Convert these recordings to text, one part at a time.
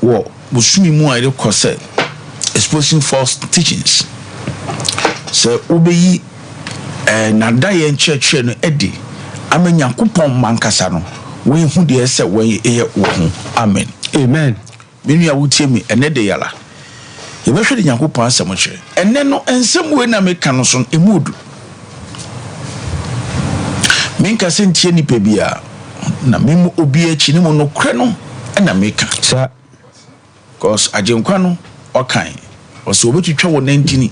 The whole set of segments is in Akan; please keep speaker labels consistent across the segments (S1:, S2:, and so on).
S1: wo busumi mu a ide kose exposing false teachings so obeyi nada ye nchechre no edi amenyankopon mankasa no we hu de ese we eye wo hu amen
S2: amen
S1: menu a wutie mi ene de yala ye be hwe de nyankopon asem kire ene no ensem we na meka no so emudu minka sentie ni pebia na memu obi achi ni mo no kre no na meka
S2: sa
S1: cause ajenkwa no okan oso obetwetwa wo 19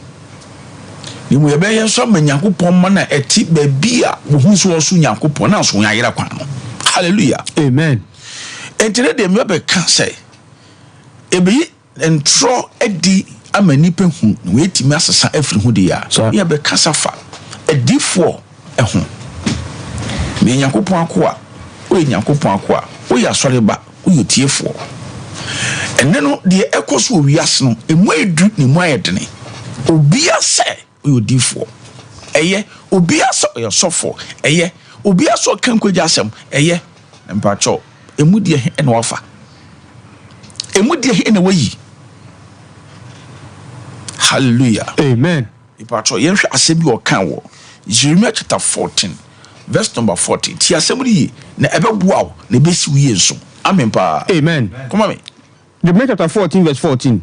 S1: ni mo ye be ye so manyankopon ma na eti ba bia wo hu so oso nyankopon na so yayira kwan no hallelujah
S2: amen
S1: entire de me be ka say ebi entro edi amanipa hu we timi asesa afiri hu de ya ye be kasa fa edifo ehu me nyankopon akoa o nyankopon akoa o ya sore ba o yotiefo enne no de ekoso wiase no emu edu ni mu ayedene obia se o yodifo eye obia so o yosofo eye obia so kankwaja asem eye mpacho emu de ene wafa emu de ene wayi hallelujah
S2: amen
S1: mpacho yenhwe asem bi o kan wo Jeremiah chapter 14 verse number 40 ti asem ri na ebeboa na besi wiye nso amen pa
S2: amen
S1: come on me
S2: Jeremiah chapter 14 verse 14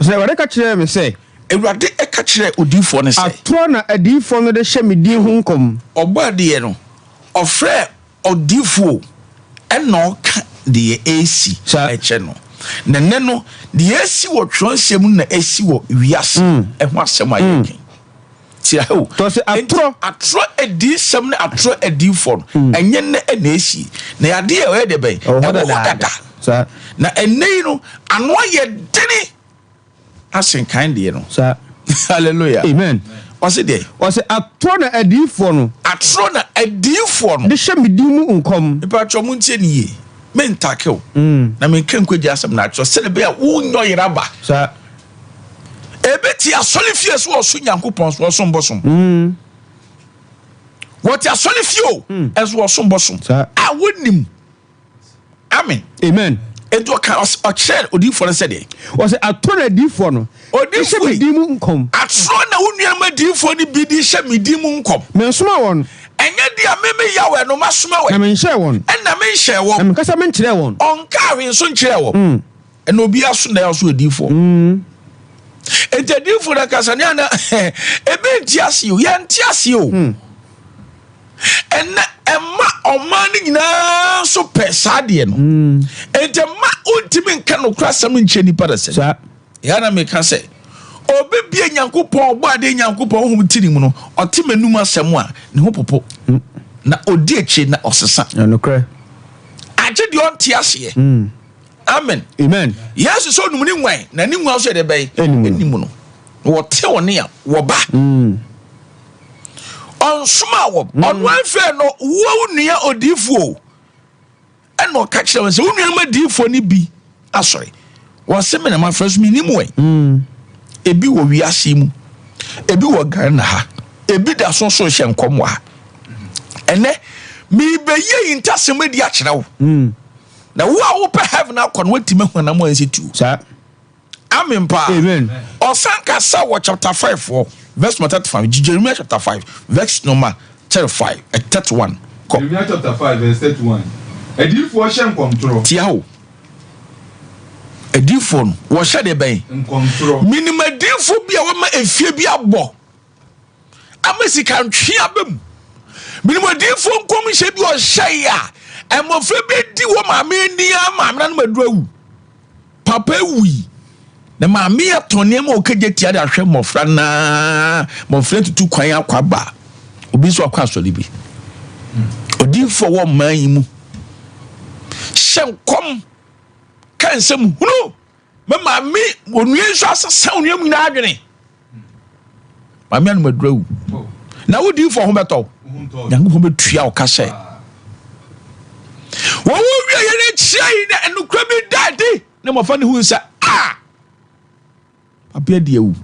S2: so we ka kire me say
S1: ewurade eka kire odifo ne say
S2: atro na adifo no de hye medin hu nkom
S1: obade no ofre odifo eno ka de AC eche no nene no de AC wo twonsem na AC wo wiase eho asem ayekin ti aho
S2: to se
S1: atro edi sem na atro edifo enye na AC na yade e we de ben dada
S2: sa
S1: na enei no ano ye deni asen kind de no
S2: sa
S1: hallelujah
S2: amen
S1: what's it there
S2: o se atro na adifo no
S1: de
S2: hye medin mu nkom
S1: ipa twa mu ntie ni ye men takew na men kankwaji asem na atro sele be a wo nyo yiraba
S2: sa
S1: ebeti asole fie so osu nyankopon so osom bosom what asole fie o eso osom bosom a wonim amen
S2: amen
S1: edo ka o chere odifo se de
S2: o se atro na adifo no
S1: odifo
S2: hye medin mu nkom
S1: atro na wonua ma difo ni bi di hye medin mu nkom
S2: me nsoma won
S1: enye dia meme yawe no masoma we
S2: na me nhye won
S1: na me nhye won
S2: na me kasa me nkyere won
S1: onka we nso nkyere won ena obi aso na yaso odifo etedifo na kasa ne na ebe ntiase o ye ntiase o ena emma oman ni nyina so pesa de no ente ma ultimi nka no krasam nche nipa da se ya na me ka se obi bia nyankopon ogbo ade nyankopon hum tiri mu no otemanum asem a ne ho popo na odi echi na osesa
S2: no kra
S1: age de ontiase amen
S2: amen
S1: yes so num ni nwan na ni nwan so de bay enimu no wo te woni a wo ba on suma wo on wan fe no wo nua odifo eno ka kire se wo nua ma difo ni bi asori wo se me na ma fresh mi ni mu ebi wo wiase mu ebi wo Ghana ha ebi da so so hye nkom wa ene mi be ye intasem di a kire wo na wo a wo pe heaven akon watime hwana mo ansitu
S2: sa
S1: amen pa
S2: amen
S1: osanka sa wo chapter 5 verse 35 Jeremiah chapter 5 verse number 35 31
S3: Jeremiah chapter 5 verse 31 edifo hye nkomtro
S1: tiaho edifo wo hye de ben
S3: nkomtro
S1: minimadifo bia wo ma efie bia bo amasika ntwe abam minimadifo nkom hye bi o hye ya emofe be di wo ma me ni amamra no madurawu papa wi na ma me atone ma okajetia da hwe mofra na mofra tutu kwan akwaba obi so akwa asole bi odifo wo man mu hyenkom kan sem hunu ma me onue so asesa onue mu na adwene ma me no madurawu na wo difo ho beto nyango ho betua o ka se wo wi ye chai na enukra bi dadi na mo fa ne hu nsa papa de ewu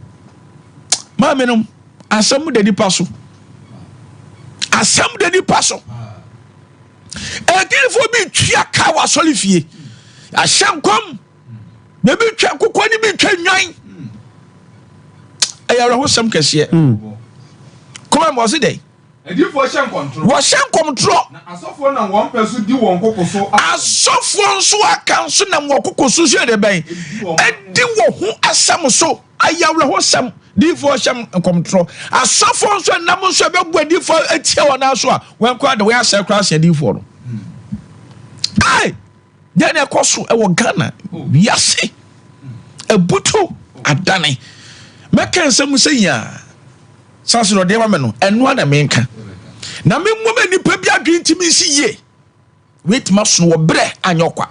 S1: ma menom asam de nipa so ekirifo bi tua ka wa solifie ahyankom maybe twa kokɔ ni bi twa nwan ayara ho sam kɛseɛ kɔma mo se dey
S3: edifo hyɛ nkontrol
S1: wo hyɛ nkontrol
S3: na asɔfo na wɔn pɛ so di wɔn kokoso
S1: asɔfo nso aka nso na wɔn kokoso so de bɛn edi wo ho asam so ayara ho sam difo hyɛ nkontrol asɔfo nso nam nso bɛbu difo etia wɔn aso a wɔn kɔ de wɔn asɛ kɔ asɛ difo no ai then ekoso e wo Ghana wiase ebuto adane meka nsɛm sɛ ya sanso no de ma me no ɛno na menka na me mmom nipa bi adwen ntimi si ye wait ma so wo brɛ anyokwa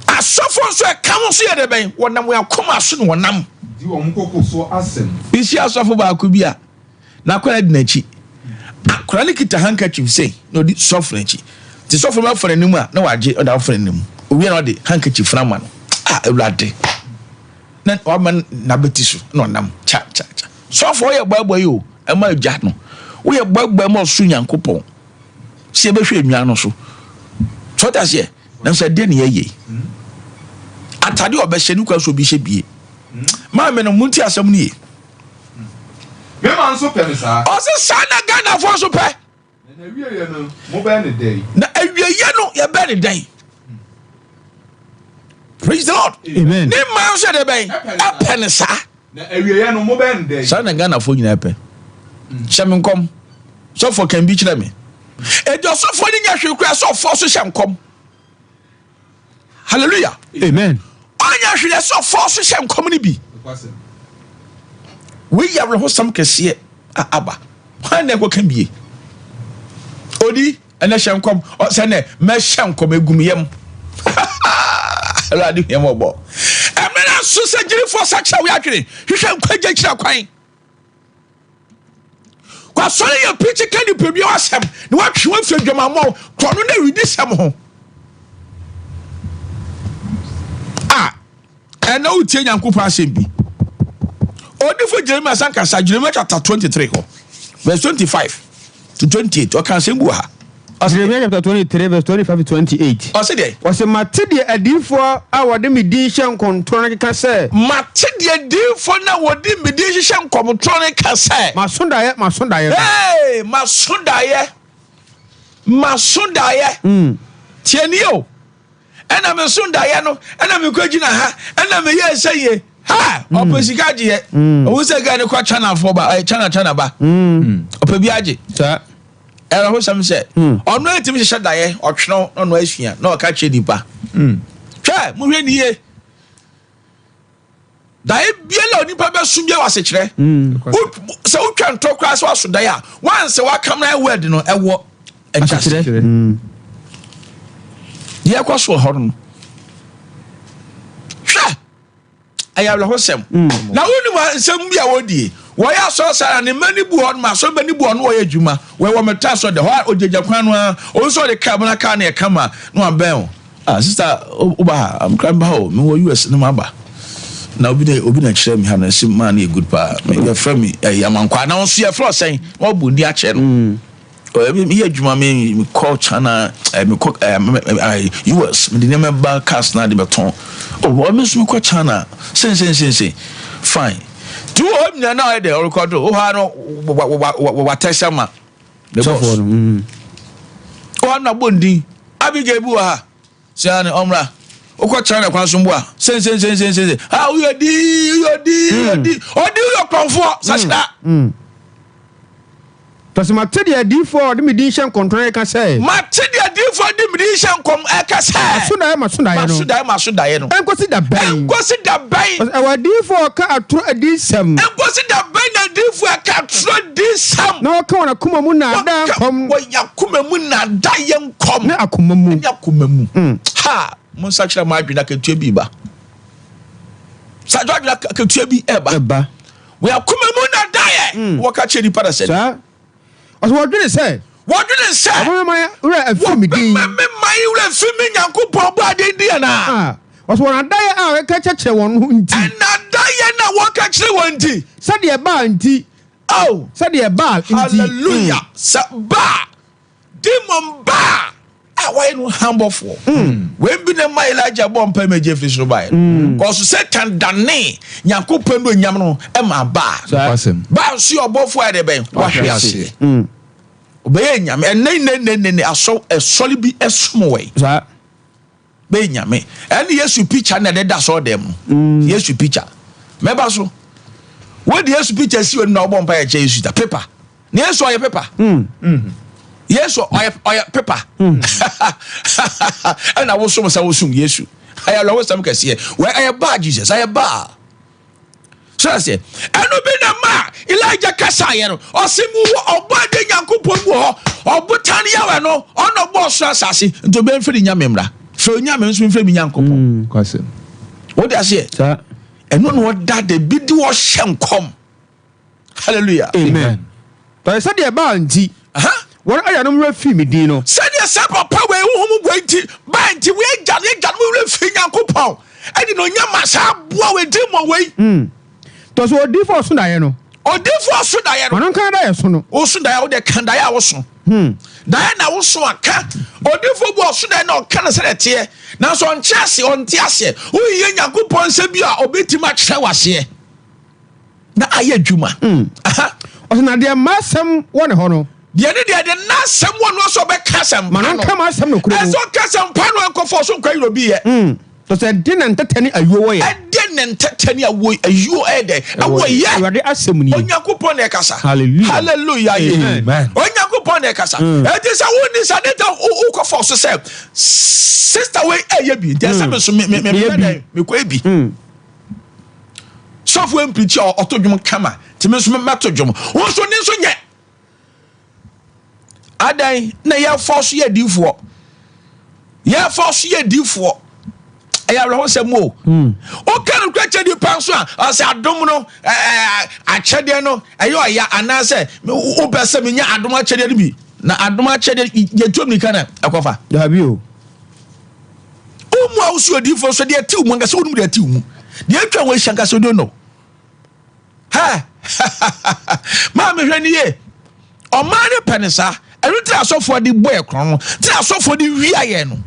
S1: asofo nso e kam so ye de ben wonam we akoma so no wonam
S3: di wɔn kokoso asɛm
S1: isi asofo ba ko bi a na akora di nachi akora ne kita handkerchief sei no di sofo nachi ti sofo ma fere nimu a na waje oda fere nimu owi na ode handkerchief fra ma no ewlade na wa man na betisu no nam cha sofo ye gbagba yo e ma gya no wo ye gbagba ma so nyankopon se be hwe nwa no so so ta se na so de ne ye atade obehye ni kwa so bi hye bie ma me no munti asem ni ye
S3: me man so pɛ me saa
S1: o se sa na Ghana fo so pɛ
S3: na awie ye no mo bɛ ne dai
S1: na awie ye no ye bɛ ne dai. Praise the Lord.
S2: Amen.
S1: Ni man so de ben apen sa
S3: na awie ye no mo bɛ ne dai
S1: sa na Ghana fo nyina apen hyem nkom so for can be kire me e do so for ni nya hwe kura so for so hyem nkom hallelujah
S2: Amen.
S1: Anya hwe so for so hyem nkom ni bi we ya ho sam kese aba han na ko kan bie odi ena hyem nkom o se ne me hyem nkom egum yem already him obo emena so se giri for such a we atwere hwehwe nkwaje kira kwan kwa so ye preach kan ni pebi asem ni wa twe wa fi dwamamo kono na ridi sem ho ena utie nyankopon asem bi odifo Jeremiah sankasa Jeremiah chapter 23 ho verse 25 to 28 o kan sem bu ha
S2: Jeremiah chapter 23 verse 25 to 28.
S1: O se dey
S2: o se matede adifo a wode me din hye nkontro ne ka se
S1: matede adifo na wode me din hye nkontro ne ka se
S2: masondaye
S1: hey masondaye tieni o ena me sondaye no ena me kwagina ha ena me ye seye ha opesika je o se ga ne kwa channel for ba channel ba opebi age
S2: sa
S1: era ho sam se ono etimi hye daye otweno no asua na o ka che dipa hwe mu hwe niye daye biela onipa be sumbe wase kire se utwa ntokra so aso daye a once wa kam na word no ewo enchase ye kwa so horo no hwe ayabla ho sem na woni wa nsem bia wodie wo ya so sara ne mani bu on ma so mani bu on wo ya djuma we wo meta so de ho ojeja kwan no a o so de ka na ka na e kama no aben sister oba am kran ba ho me wo US no maba na obi na kire me ha na sim man e good pa me ya from me yamankwa na so ya fro sen wo bu ndi a che no o me ya djuma me culture na me US me de me ba cast na de beton o wo me so me ko China sen fine tu o mi na e de record o ha no wa tesama the boss o na bondi abige bu ha se ani omra o ko China kwan so mbo a sen ah you di o di yo konfo sashida
S2: Tasi matedi adifo de me din hye nkontro ne ka se
S1: matedi adifo de me din hye nkom e ka se masondaye no
S2: enkosi da ben e wadifo ka atro adisem
S1: enkosi da ben na adifo ka atro adisem
S2: na ka wona kuma mu na da nkom
S1: wo yakuma mu na da ye nkom
S2: na akuma mu
S1: ha mun sa kira ma adwina ka tue bi ba sa adwina ka tue bi eba wo yakuma mu na da ye wo ka che di para se
S2: As what did it say?
S1: What did it say?
S2: My film
S1: Nyankopon ba de dia na.
S2: Was one a die a catch one hunti.
S1: And na die na wo catch one ti.
S2: Said the ba nti. Oh, said the ba.
S1: Hallelujah. Sa ba. Demon ba. why no humble for when be the my Elijah bomb pay Jeffrey so by cause Satan dane Nyankopon no nyam no e ma ba so your boy for the ben wa hwe ase obey nyam ne aso e soli bi esom we be nyame and Yesu picture na dey so dem Yesu picture meba so what the Yesu picture see when no bomb pay Yesu da paper na Yesu oye paper Yesu oye paper and I was so Yesu I always some can see where I ba Jesus I ba so I say eno be na ma Elijah kasa ye no osimu obade Nyankopon wo obotan yawe no ono bo so asase nto be mfiri nyamemra fo nyamem so mfiri Nyankopon
S2: kwase
S1: what I say eno no da de bi di wo hyenkom hallelujah
S2: amen but say de ba nti what I am refi me dino
S1: said the papa we who wait banti we jan we refi Nyankopon e no nyama sa boa we di mo we
S2: to so di for so na ye no
S1: odi for so da ye no
S2: wono kan da ye so no
S1: o so da ye o de kan da ye wo so da ye na wo so aka odi for bo so da na o kan se te na so on chase on ti ase wo ye Nyankopon se bi a obetima kire wase na aye adwuma
S2: o so na de masem woni ho no
S1: de na sem wonu so be kasem
S2: manon kama sem no kuro
S1: so kasem pa no enko so kwa iro bi ye
S2: to say din and tetani ayo wo ye
S1: din and tetani ayo e de awo ye
S2: awade asem ni
S1: Onyankopon e kasa
S2: hallelujah
S1: amen Onyankopon e kasa e ti sa woni sa deta u ko for so say sister we eye bi de say me so me ko ebi so for em preach otodwum kama ti me so me matodwum won so ni so nye adan na ya force ye difo eya ro se mo o kan kwache di panso a se adom no achede no eyo ya anase o bese me nya adom achede bi na adom achede ye tuom kan akofa
S2: da bi o
S1: mu awusu difo so de ati mu ngase onum de ati mu de atwa wo hyanka so do no ha ma me hwani ye o ma ne penisa everything asofo di boy kron no ti asofo di wiaye no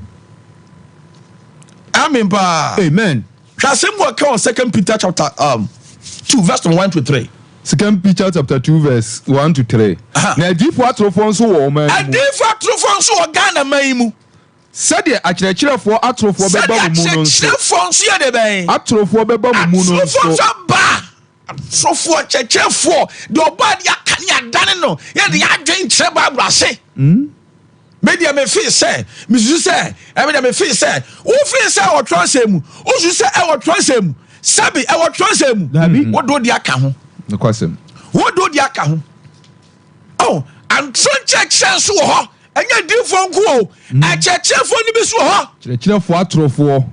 S1: amen pa
S2: amen
S1: twasem wo ka on 2 Peter chapter 2 verse 1 to 3
S2: 2 Peter chapter 2 verse 1 to 3 na adifo atrofo nso wo man
S1: adifo atrofo nso wo Ghana man mu
S2: sade akyerɛkyerɛfo atrofo bɛba mu no nso
S1: akyerɛkyerɛfo nso yɛ de bɛn
S2: atrofo bɛba mu no nso
S1: atrofo akyerɛkyerɛfo de oba de aka ne adane no yɛ de adwen kyerɛ Bible ase media me feel say misu say media me feel say wo feel say o transem o su say e wo transem sabi e wo transem wo do di aka ho
S2: ne kwasem
S1: wo do di aka ho oh and church sense wo ho enya difo nko o a churchfo ni bi so ho
S2: kyerɛkyerɛfo atrofo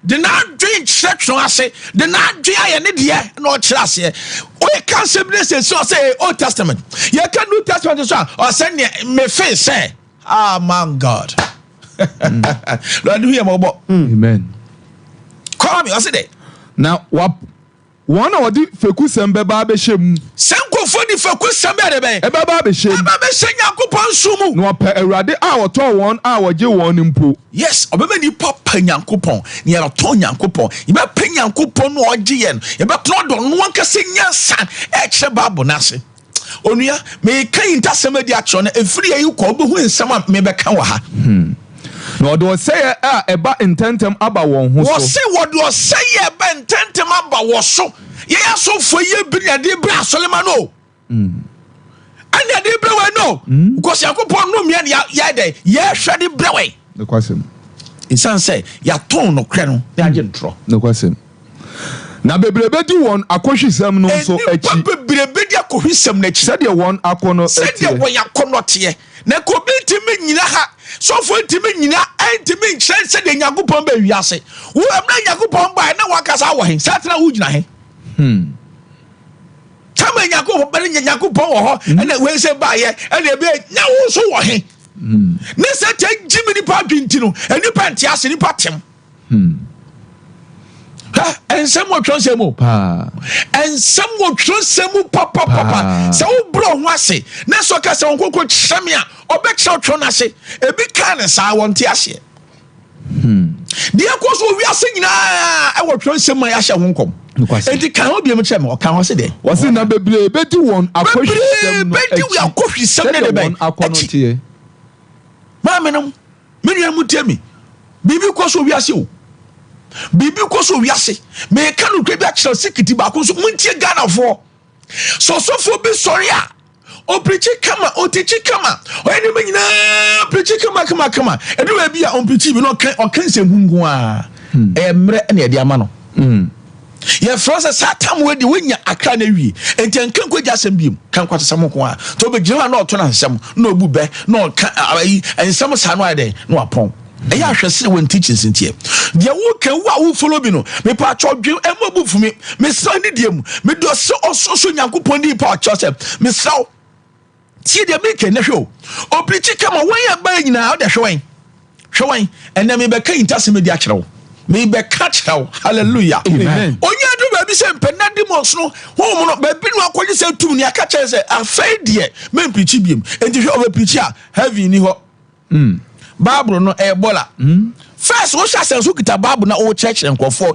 S1: the na dream church no ase the na dream aye ne de na o kyerɛ ase o can say so say Old Testament you can New Testament so or say me face say man God Lord we am obo
S2: amen
S1: call me I say that
S2: now one of the feku sembe ba be shem
S1: senkofo di feku sembe de ben
S2: e ba be shem
S1: Nyankopon sumu
S2: no pa awurade a woto won a woje won mpo
S1: yes obema ni papa Nyankopon ni ya to Nyankopon ye ba pa Nyankopon no oje ye no ye ba to do no ankase nyansa e kire Bible na se onua me kan intasem di acho na efiri ayi ko obehu nsem a me be kan wa ha
S2: no do say eba intentem aba won ho so
S1: wo say wo do say eba intentem aba wo so ye aso fo ye bi na de bra solema no anya de bra we no because Yakopon no me ya de ye hwe de bra we
S2: the question
S1: insan say ya ton no kre no ya je ntro
S2: the question na bebrebe di won akohwisem no so achi
S1: bebrebe di akohwisem na achi
S2: said ye won akono
S1: said ye won yakono te na ko bitimi nyina ha so for ntimi nyina antimi nkyerɛ sɛ de Nyankopɔn ba wiase wo amna Nyankopɔn ba na wakasa wo hen satena wo gyina he tama Nyankopɔn ba ne Nyankopɔn wo ho na we se ba ye na be nya wo so wo he ne sɛ te gimi ni pa dwinti no ani pa ntia se ni pa tem And some more transemo. And some more transemo papa. So bro wase. Neso ka se onko chamia. Obekso tronase. E bi kan sa wonte ahye. Dia koso wi ase nyina e wo transemo ya hye honkom. Enti kan obi em cheme o kan ho se de.
S2: Wase na bebre beti won akohwisem no.
S1: Beti wi akohwisem ne de be. Ma menom. Menua mutiami. Bibi koso wi ase o. Bibi koso wiase me ka no kwe bi a kire sikiti ba ko so muntie Ghana for so bi sorry a o preach kama o teach kama o ene nyina preach kama edu we bi a on preach bi no kan semhungu a emre na e de ama no ye France satam we de wonya akra na wie enti ankan ko jasem biem kan kwata sam ko a to be gina na oto na nsem na obu be na kan ensem sa no ade na apon eya hwese won teachings ntie dia wo kan wo follow bi no me pa chodwe emobu fumi me so ni diemu me do so oso nyankopon di pa chose me so tie de me ken na hwe o preach kama wan ya ba nyina o de hwewan ena me be kan intase me di a kyerɛw me be catch how hallelujah amen onya do ba bi se mpenade mos no ho no ba bi no akoje se tum ni aka kyerɛ se afai de me preach biem enti hwe o be preach a heavy ni ho Bible no ebola. First we shall sense kita Bible na o church nkofo.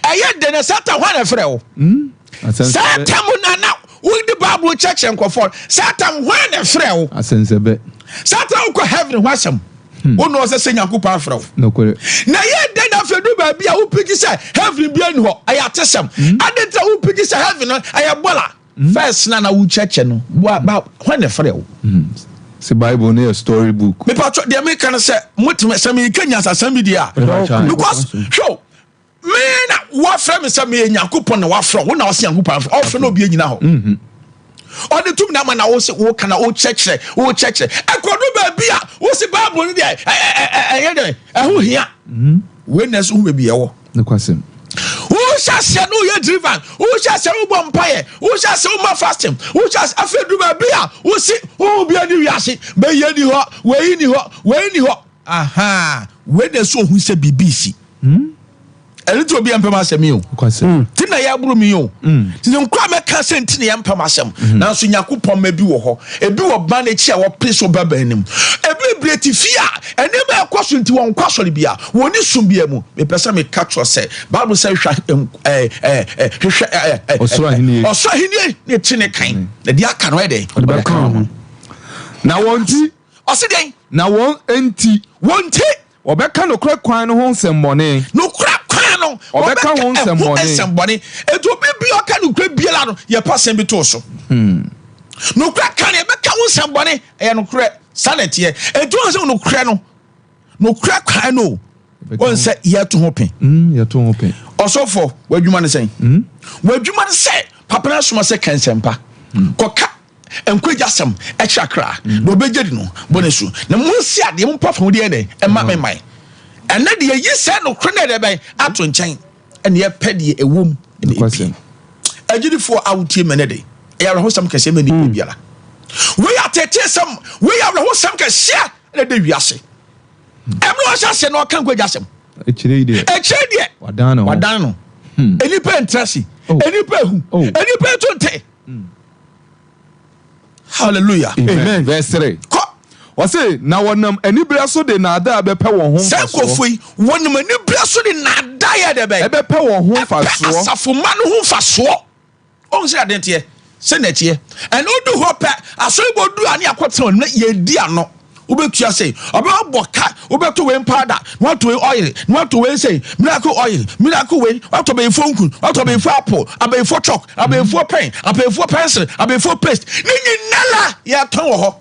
S1: Eye de na Satan hwan efre o. Satan na na we the Bible church nkofo. Satan hwan efre o.
S2: Asensebe.
S1: Satan ko heaven hwasem. O no se Nyankopon afre o.
S2: No kore.
S1: Na ye de na fedu ba bia wo pigi say heaven bia ni ho. Aya tesem. Adenta wo pigi say heaven no aya bola. First na wo church no. Ba hwan efre o.
S2: The Bible near a storybook.
S1: Me patro the American say mutima say me Kenya say me dia. Because show me na wa frame me say me Nyankopon na wa frɔ wo na wo se Nyankopon frɔ o frɛ no bi anyina ho. O de tum na ma na wo se wo kana wo church ekodu ba bia wo se Bible ni dia ɛyɛ de ɛho hia. Witness who be ɛwɔ.
S2: Ne kwasem.
S1: Who shall say no ye driven? Who shall say no vampire? Who shall say no fasting? Who shall afedu ba bia? Who see who be ani wiase? Be ye ni ho, we ni ho. Aha. We dey so who say BBC. Eni to be empema asemi o.
S2: Kwasem.
S1: Ti na ya buru mi o. Ti nkwa me ka se nti na ya empema asem. Na so Yakupon ma bi wo ho. Ebi wo ba na chi a wo place wo baba anim. Ebi breti fia. Eni ma ekwaso nti won kwasori bia. Woni sum bia mu. Me pesa me catch say. Bible say
S2: Osoro
S1: hini ne tine kan. Na dia aka no e dey.
S2: Na wonti.
S1: Osi den.
S2: Na won enti.
S1: Wonti.
S2: Obeka no kra kwan no ho nsemmone.
S1: No kra kwan no.
S2: Obeka ho
S1: nsemmone. Eto bi oka no kra biela no ye pasem bi to so. No kra kan ye beka ho nsemmone e no kra sanity e. Eto so no kra no. No kra kwan no. Won say ye to ho pen.
S2: Ye to ho pen.
S1: Osofo wadwuma ne sen. Wadwuma ne say papa na soma say kansempa. Koka enkwejasem echakra no bejedi no bonesu na munsi ade mo pafa ho de ne ema memai ena de yi se no krone de ben ato nchen ene ye pede ewom ene epi agidifo awutie menede e ya ho sam kase mani biara we atete sam we ya ho sam kase ene de wiase emno asase no kan kwejasem
S2: echire de wadan no
S1: eni pe entrasi eni pe hu eni pe tonte. Hallelujah.
S2: Amen. Verse 3. What's it? Now one anybody so de nada be pe won ho
S1: faso. Sankofui wonum anibra so de nada ya de be.
S2: E be pe won ho faso.
S1: Asafo man ho faso. On say adentie. Se na tie. And odu ho pe aso ibodu ani akote na ye di ano. Obetua say oboka obeto we powder want to oil want to we say miracle way want to be phone want to be for apple abe for chalk abe for pen abe for pencil abe for paste ni nala ya ton wo ho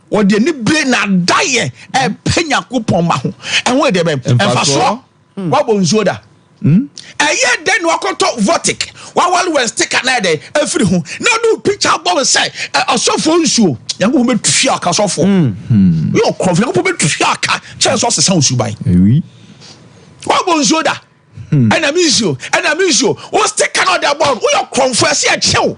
S1: wo de ni bre na daye e Yakupon ma ho enwe de be enfaso wa bonzuo da eye den wakoto votic wa wal we sticker na de afiri ho na do picture bowl say osofo nsuo yango be tufi aka sofo yo konfi yango be tufi aka chance o sesa nsu ban
S2: oui
S1: wa bonzuo da ana misio o sticker na de bowl wo yo konfi ase a chew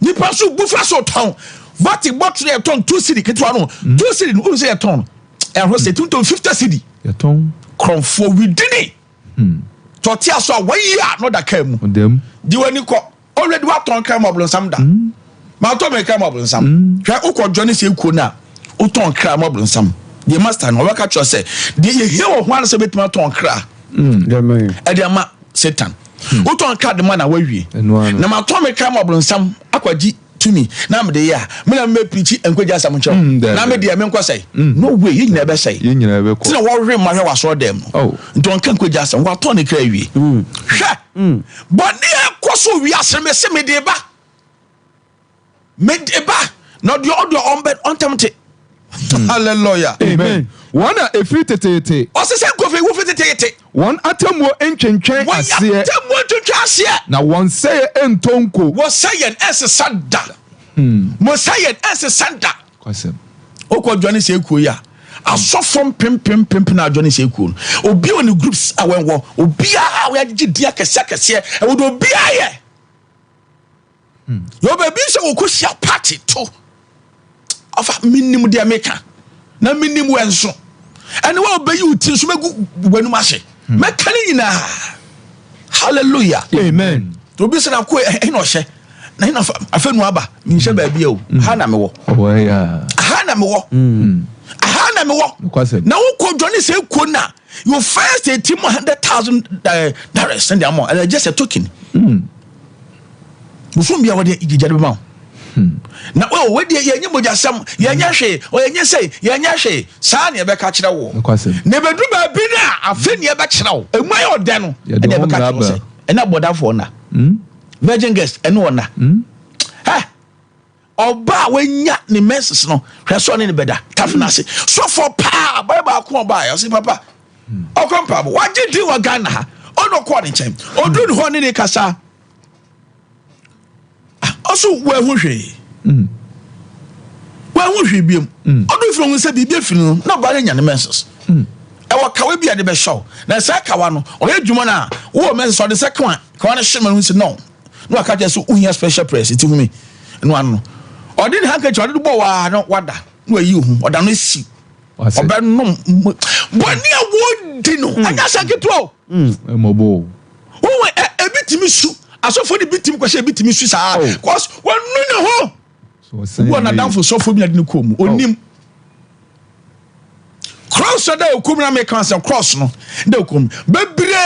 S1: ni paso bufa so town votic bottle e ton 2 cedi ketwa no 2 cedi no say e ton e ho say 250 cedi
S2: e ton
S1: from for within it Totia so 1 year no da kam.
S2: Dem.
S1: Di wani ko already what ton crime of some da. Ma to me crime of some. Hwe ukọ Johnny se ku na. O ton crime of some. The master no waka cho say, the here wo hwan se betima ton kra.
S2: Dem.
S1: E dey ma Satan. O ton kra de man na wawie. Na ma to me crime of some akwaji to me. Na me dey ya. Me na me preach enkwaji asam ncho. Na me dey me nko say. No way, you nyina be say.
S2: You nyina be ko.
S1: Say wo hwe ma hwe waso dem.
S2: Oh.
S1: Nton kan kwaji asam wa to ne kra wie. Hwe. Boni ekoso wi asem me se me dey ba. Me dey ba. No the audio on bed on temte. Hallelujah.
S2: Amen. One a free tete.
S1: O se go fe wo fe tete.
S2: One atemo entwentwen ase.
S1: One atemo entwentwen ase.
S2: Na one say entonko.
S1: Wo say en esesada. Mo say en esesada.
S2: Kwasem.
S1: Okọ Johnny se ekuo ya. Asofom pem na Johnny se ekuo. Obi on the groups awenwo. Obi a we agidi akese e wo do obi aye. Yo baby se okosia party to. Afa minimum de America. Na minimum enso. And what obey you tin so megu wanu mahye. Meka ni nyina. Hallelujah.
S2: Amen.
S1: To be say na ko e no hye. Na ina afenu aba. Mi hye ba bia o. Ha na me wo.
S2: Oh yeah.
S1: Ha na me wo. Ha na me wo. Na wo ko Johnny say ko na. You first a team $100,000 send them more. And just a token. Bufum bia wo de igijade be ma. Na we dey yenye mojasam yenye hwe o yenye sei yenye hwe sa na e be ka kire wo na bedu ba bi na afi na e be kire wo emai ode no e dey be ka kire wo sei e na bodafo na virgin guest e no na ha oba wanya ni menses no hwe so ne beda tafna se so for pa bible ko ba ya se papa o kompa bo waje di wa Ghana ha ono ko ne nchem odu ho ne kasa also where who hwe where who hwe biem odu from say bibia finu na ba nya ne menses e wa kawe bia de be show na say kawa no o ye dwuma na wo menses o de say kawa na shema no say no aka just uhia special press it hu me no ano o de handkerchief o de bo wa no wada no ayi hu o da no si obe no boni a wo di no anya saketo
S2: mobo
S1: wo e bitimi su asofo de bitim kwahye bitimi su saa cause wonu ne ho so wo na danfo sofo bi na de ko mu onim cross da okum na make answer cross no da okum bebre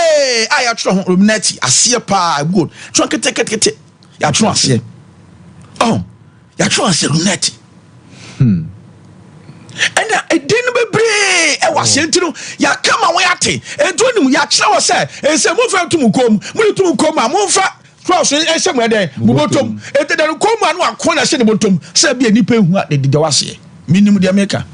S1: aya tro ho rominati ase pa good tro kete ya tro ase ya tro ase rominati ena edin bebre e wase ntino ya kama won yate entonim ya kire wo se ense mo fa tum kom mo tum kom a mo fa cross e se mo de bubotom etedere kom anu akona se de botom se bia nipa hu a de wase minim de America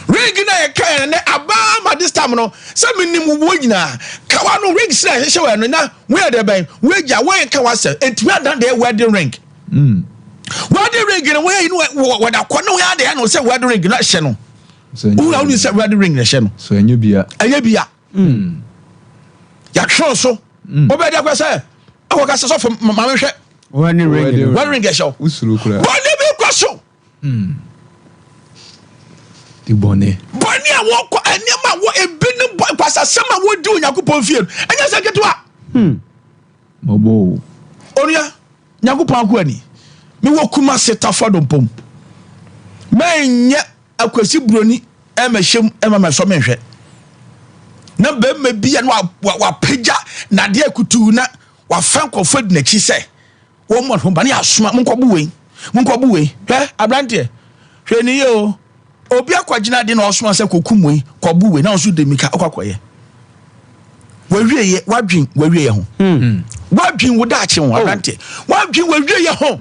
S1: ring na e kan ne abama this time no se minim wo nyina kawa no ring se hye we no na we de ben we ja we kan wase entimi adan de wedding ring wedding ring no we no we da ko no we ade no se wedding ring na hye no who na only se wedding ring na hye no
S2: so anya bia
S1: ya tro so obe de kwa se akoka se so ma me hwe
S2: wedding
S1: ring hye
S2: usuru kura
S1: boni bi kwa so
S2: di boni
S1: a wo ko enema wo ebinu pasa sama wo di Onyankopon fie anya se keto a
S2: mobo
S1: onia Nyankopon ko ani me wo kuma seta fodompom menye akwasi broni e ma hyem e ma so menhwe na be ma bia na wa pagya na de akutu na wa fan kofod na chi se wo mo ho ba ne asoma monkobu we hwe abrante hwe ni yo obi akwagina de na osoma se kokumwe kobu we na osu de mika akwakoye wawieye wadwin wawieye ho wadwin wo da ache ho abrante wadwin wawieye ho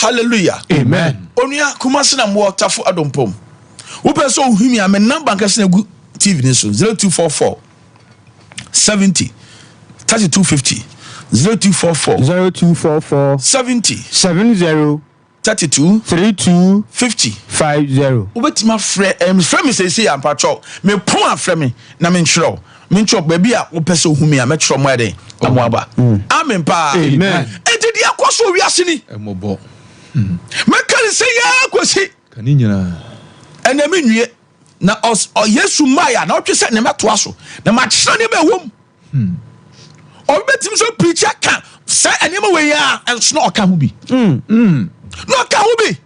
S1: hallelujah
S2: amen
S1: onia kumase na mo tafo adompom wo pese ohumi a me number nkase na gu TV ni so 0244 70 3250 0244 70 32 50 obetima frɛ me say am patro me pon afrɛ me na me nkyerɛ me nkyerɛ baabi a wo pese ohumi a me kyerɛ mo ade amoaba amen pa
S2: amen
S1: enti dia kwaso wiase ni
S2: emobo
S1: me kan say ya kwasi
S2: kani nyina
S1: ena me nwie na yesu maya na otwe se ne metoa so na ma kyerɛ ne ba wom obetim so preacher kan say anima we ya enso na oka ho bi no ka ho bi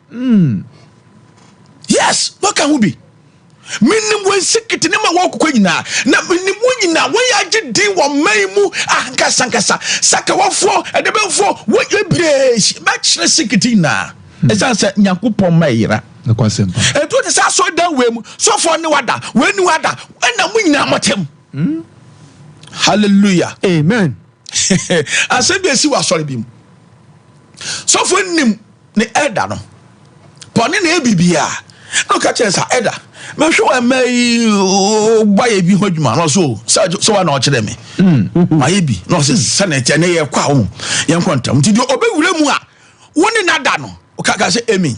S1: yes no ka ho bi minim we sikiti ne ma wo kokɔ nyina na minim wo nyina wo ya gidi wo man mu ankasa sakawafo edebefo wo ebresh ma kyerɛ sikiti na esan say nyankopɔn mayira
S2: na kwasem
S1: eto de sa so dan we mu so for ne wada we ni wada na mu nyina motem hallelujah
S2: amen
S1: asem be si wa sori bim so for nim ne elder no pone na ebibia no ka che sa elder me hwe mai boye bi hodwuma no so wa na o kire me maye bi no se senate ne ye kwa ho ye nkontam nti di obewure mu a woni na da no o ka se amen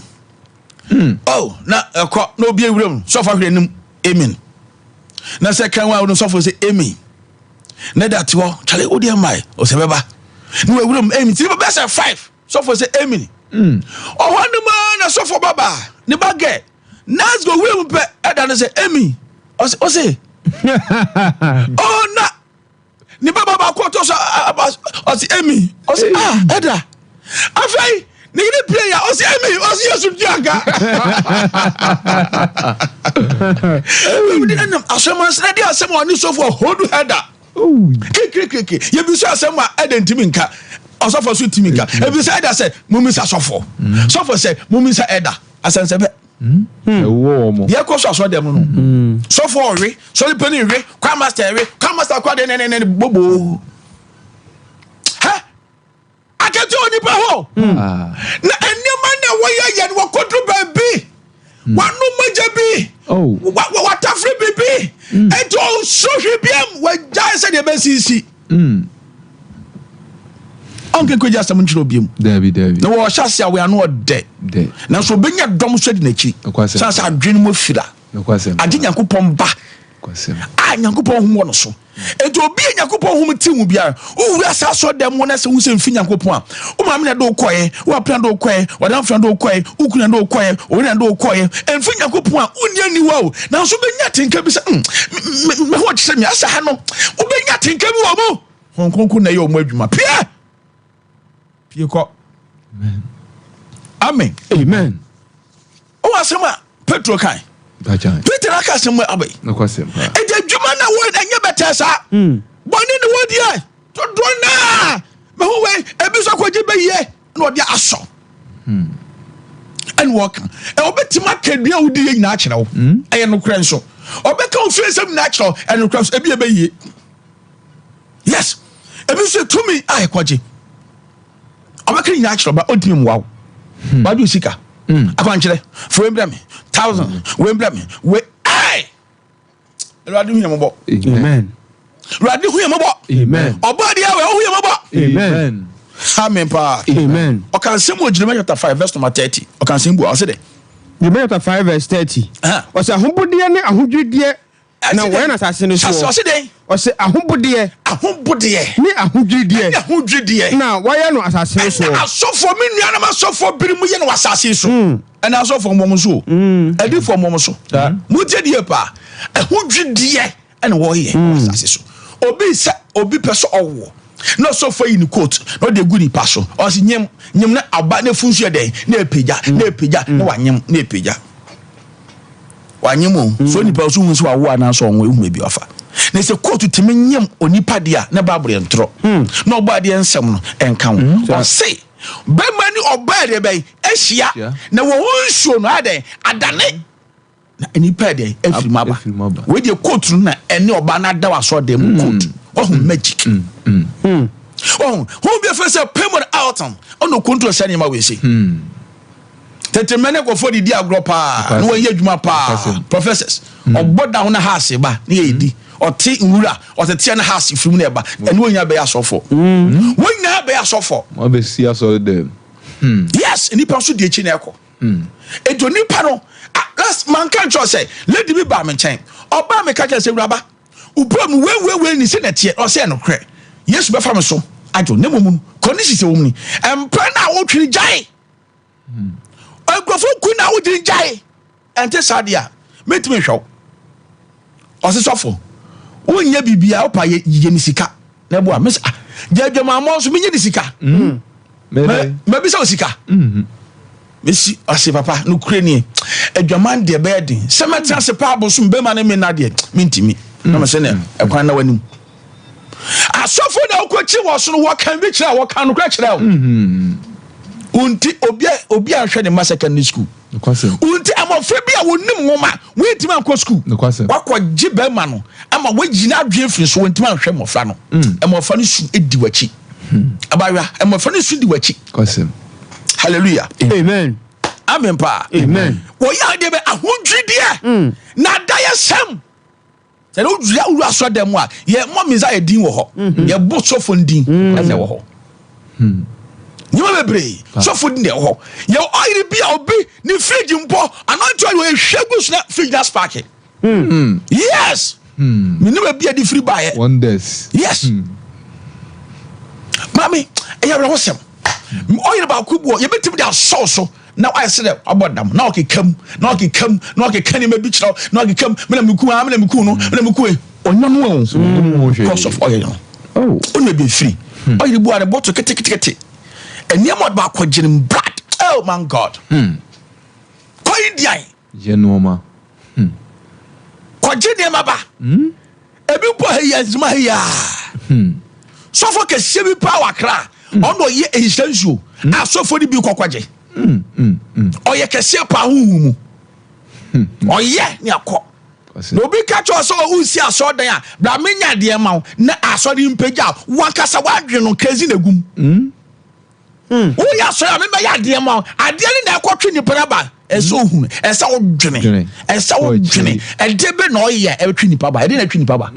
S1: oh na ekọ na obi ewure mu so fa hwe nim amen na se kan wa no so for say amen na that wo chale odi mai o se beba ni we wure mu amen ti be say 5 so for say amen o wonu ma na so for baba ni bage let's go wure mu pe eda na say amen o say oh na ni baba ba ko to so o say amen o say eda afai ni player o say amen o say yesu diaga we didn't assurance na dia asem oni so for hold header kekekeke ye bi so asem a edentimi nka osofo so timi nka e bi say that say mumisa sofo sofo say mumisa eda asense be
S2: wo mo
S1: ye ko so dem no sofo re so le pani re kwa master kwa de ne bobo ha akete oni pa ho na enema na wo ye wo kodru ba bi wanu maja bi wa tafri bibi eto so hwebiem wa jai se de besisi onke ko jasa mun chiro biem
S2: David
S1: na wo hyase awe anu ode na so benya dom so de nachi sansa adwene mo fira ade nyankopon ba nyankopon hu no so eto obi nyankopon hu ti hu bia o wu asaso dem wo na se hu se mfi nyankopon a o ma me na do koye wo aplan do koye wo dan fran do koye ukuna do koye o na do koye emfi nyankopon a unia ni wa o na so benya tenka bi se me ho kyerɛ me asa ha no o benya tenka bi wo mo honkonko na ye o mo adwuma pie ko amen o asema petro kai Peter aka semwe abai
S2: na kwasem
S1: eje dwuma na wo enye betesa boni ne wo die to do na me ho we ebi so kwaji beye na odi aso and work e obetima kadua wudi ye nyina akere wo eye no kran so obeka ofensem na akere and no kran so ebi ebeye yes ebi so tumi ai kwaji obeka nyina akere ba odimi mwa ba du sika akwankyere for embrame 1000 we embrame we ai radu hu yambo
S2: amen
S1: radu hu yambo
S2: amen
S1: obodi awe hu yambo
S2: amen
S1: amen pa
S2: amen
S1: o kan semo Jeremiah chapter 5 verse number 30 o kan sembu o se de
S2: Jeremiah chapter 5 verse 30 o se ahobodie ne ahodwedie na wo na sase no so
S1: o se de
S2: o se ahobodie ne ahodwedie na wo ya no asase no so
S1: asofo me nua na masofo birimu ye no asase so and asofo mom so edi for mom so mu jedie pa ahodwedie and wo ye asase so obi peso owo no so for in quote no de gudi paso o si nyem na aba na funsu eden na epeja na wanyem na epeja wanyem so ni pa so hu so awo na so onwe hu mebi afa na se quote timi nyem onipa dia na bible entro na oba dia nsem no enka ho o say be mani oba de be ehia na wo nsuo no aden adane na enipa de afrimaba we de quote na ene oba na da waso dem quote magic who be first payment out on control send him away say tete mene go for the dia gropa no we adwuma pa professors oboda ho na house ba na yedi oti nwura otete na house from na ba ene wonya be asofo wonya be asofo
S2: mo be see aso dem
S1: yes eni pa so de echi na ekọ edo nipa no last man kan cho say lady bi ba me chen oba me ka say wuraba ubrom we ni se na tie o se no kre yesu be fa me so ajo ne momu konisi se womni empra na wo twiri jai agrofo ku na wo twiri jai ente sadia metime hwo osisofo wonye bibia opa ye ni sika na bo amesa jadwama mo so menye ni sika me bi so sika mesi ase papa no kurani adwaman de bedin se metra se pa aboso mbema na me na de mentimi na me se ne ekwan na wanim asofo na okochi wo so no wo kan bi kira wo kan no kira kira unti obi ahwe ne ma secondary school unti amofe bia wonim ngoma wetima akọ school wakọ gibe ma no ama wagina adwe firi so wetima ahwe mofra no amofa no su edi wachi abawa amofa no su di wachi hallelujah
S2: amen
S1: amen pa
S2: amen
S1: wo ya de be ahudwide na daya sam se no dua uru aso dem a ye momiza edin wo ho ye bosofo ndin ase wo ho you bebre so food in the ho ye oil bi obi ni fridge mpo anointed we hwegu na fridge that spark yes me no be di free buy
S3: wonders
S1: yes mami e ya rewosem oil ba kubo ye betim dia so now I said about them now ke kam now ke kan me bi chiro now ke kam me na me ku no me na me ku onyo because of oil oh only be free oil bu are bottle kete and you mod ba kwagin blood oh my god koi diai
S3: je noma
S1: kwagin dem aba ebi po heya zuma heya sofo ke sebi power kra ono ye ehisansu asofo ni bi kwagye oye ke se pa humu oye ni akọ no bi ka cho so usi aso dan a bra menya de ma na aso di mpagya wakasa wadwe no kazi na gum wo ya so ya me ya de ma ade ni na ekotwe ni paraba eso hu esa odwene e de be no ye e twi ni paba e de na twi ni paba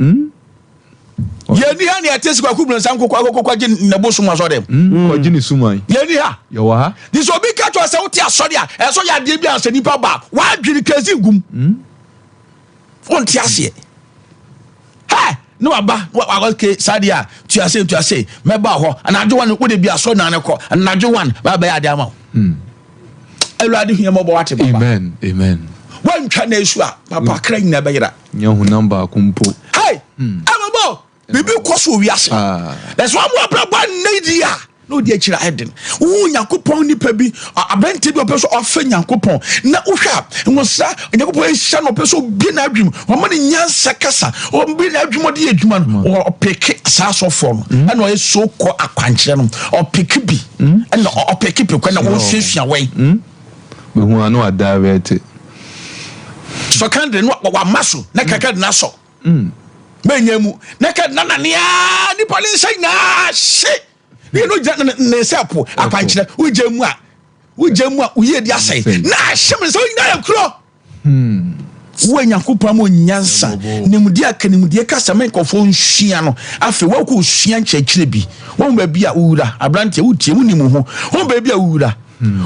S1: ye ni ha ni atesi kwa kubun san kokwa je na bosom aso dem
S3: ko je ni suman
S1: ye ni ha
S3: ye wa ha
S1: this obi ka to se wuti aso dia eso ya de bi anse ni paba wadwene kazi gum fonti ase ha no aba wa ke sadia tu ase meba ho anajo wan wo de bi aso na ne ko anajo wan ba ba ya de ama ewlade hu yemo bo wate baba
S3: amen
S1: wan twa na esu a papa kra nyina be yira
S3: nya hu number kumpo
S1: hey amabo bibi koso wi ase that's one more braba nadia no di akira eden wo yakopon nipa bi abente bi opeso ofa yakopon na wohwa ngosa yakopon ehia no opeso bi na adwum o ma ne nyansa kasa o bi na adwum de adwuma no o peke saso form na o eso ko akwankyere no o peke bi na o peke pe na wo hwehwia we
S3: we hu anu adawete
S1: so kande no wa maso na kakad na so menyamu na kad na na ni police na shit you know na sepo akwankyere ujamu a uye di asai na hyem so ina yakro wo nyankopon mo nyansa nimudi akanimudi kasa men kofo nhia no afi wo ko hia nkyekire bi wo ba bia uwura abrante utie mu nimu ho wo ba bia uwura